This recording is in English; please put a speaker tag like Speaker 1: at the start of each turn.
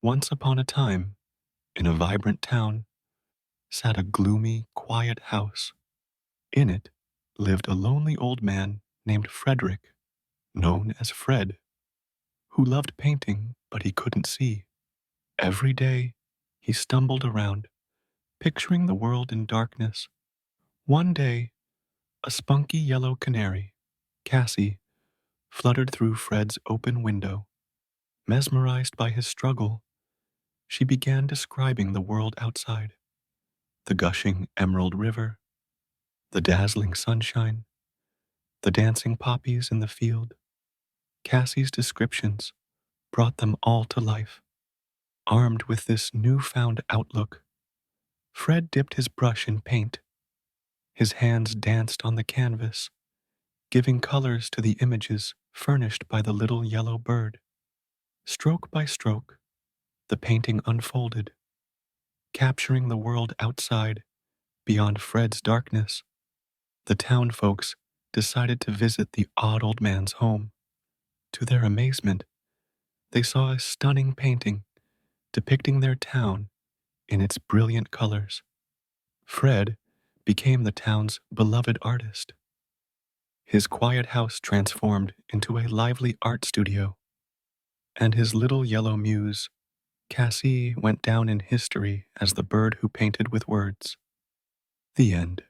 Speaker 1: Once upon a time, in a vibrant town, sat a gloomy, quiet house. In it lived a lonely old man named Frederick, known as Fred, who loved painting but he couldn't see. Every day, he stumbled around, picturing the world in darkness. One day, a spunky yellow canary, Cassy, fluttered through Fred's open window. Mesmerized by his struggle, she began describing the world outside: the gushing emerald river, the dazzling sunshine, the dancing poppies in the field. Cassy's descriptions brought them all to life. Armed with this newfound outlook, Fred dipped his brush in paint. His hands danced on the canvas, giving colors to the images furnished by the little yellow bird. Stroke by stroke, the painting unfolded, capturing the world outside, beyond Fred's darkness. The town folks decided to visit the odd old man's home. To their amazement, they saw a stunning painting depicting their town in its brilliant colors. Fred became the town's beloved artist. His quiet house transformed into a lively art studio, and his little yellow muse, Cassy, went down in history as the bird who painted with words. The end.